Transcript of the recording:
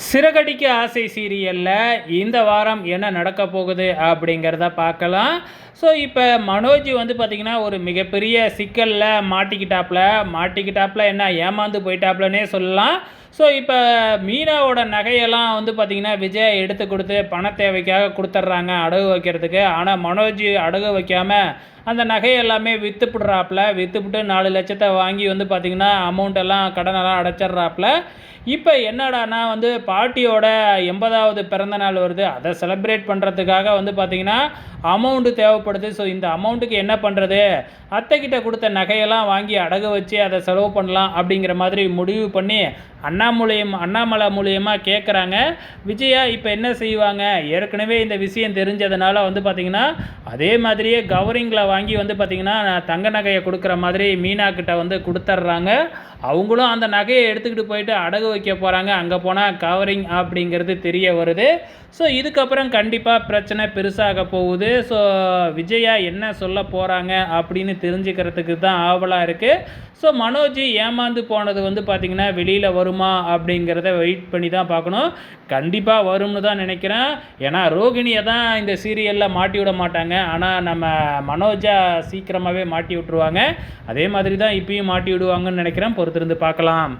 சிறகடிக்க ஆசை சீரியலில் இந்த வாரம் என்ன நடக்க போகுது அப்படிங்கிறத பார்க்கலாம். ஸோ இப்போ மனோஜ் வந்து பார்த்திங்கன்னா ஒரு மிகப்பெரிய சிக்கலில் மாட்டிக்கிட்டாப்புல என்ன ஏமாந்து போயிட்டாப்புலனே சொல்லலாம். ஸோ இப்போ மீனாவோட நகையெல்லாம் வந்து பார்த்திங்கன்னா விஜய் எடுத்து கொடுத்து பண தேவைக்காக கொடுத்துட்றாங்க அடகு வைக்கிறதுக்கு. ஆனால் மனோஜ் அடகு வைக்காமல் அந்த நகையெல்லாமே விற்றுப்புட்டு 4 லட்சத்தை வாங்கி வந்து பார்த்திங்கன்னா அமௌண்ட்டெல்லாம் கடனெல்லாம் அடைச்சிட்றாப்புல. இப்போ என்னடானா வந்து பாட்டியோட 80வது பிறந்த நாள் வருது. அதை செலிப்ரேட் பண்ணுறதுக்காக வந்து பார்த்திங்கன்னா அமௌண்ட்டு தேவைப்படுது. ஸோ இந்த அமௌண்ட்டுக்கு என்ன பண்ணுறது, அத்தைக்கிட்ட கொடுத்த நகையெல்லாம் வாங்கி அடகு வச்சு அதை செலவு பண்ணலாம் அப்படிங்கிற மாதிரி முடிவு பண்ணி அண்ணாமலை மூலியமாக கேட்குறாங்க. விஜயா இப்போ என்ன செய்வாங்க, ஏற்கனவே இந்த விஷயம் தெரிஞ்சதுனால வந்து பார்த்திங்கன்னா அதே மாதிரியே கவரிங்கில் வாங்கி வந்து பார்த்திங்கன்னா தங்க நகையை கொடுக்குற மாதிரி மீனா கிட்ட வந்து கொடுத்துட்றாங்க. அவங்களும் அந்த நகையை எடுத்துக்கிட்டு போயிட்டு அடகு வைக்க போகிறாங்க. அங்கே போனால் கவரிங் அப்படிங்கிறது தெரிய வருது. ஸோ இதுக்கப்புறம் கண்டிப்பாக பிரச்சனை பெருசாக போகுது. ஸோ விஜயா என்ன சொல்ல போகிறாங்க அப்படின்னு தெரிஞ்சுக்கிறதுக்கு தான் ஆவலாக இருக்குது. ஸோ மனோஜ் ஏமாந்து போனது வந்து பார்த்திங்கன்னா வெளியில் வருமா அப்படிங்கிறத வெயிட் பண்ணி தான் பார்க்கணும். கண்டிப்பாக வரும்னு தான் நினைக்கிறேன். ஏன்னா ரோகிணியை தான் இந்த சீரியலில் மாட்டி விட மாட்டாங்க. ஆனால் நம்ம மனோஜா சீக்கிரமாகவே மாட்டி விட்டுருவாங்க. அதே மாதிரி தான் இப்பயும் மாட்டி விடுவாங்கன்னு நினைக்கிறேன். பொறுத்திருந்து பார்க்கலாம்.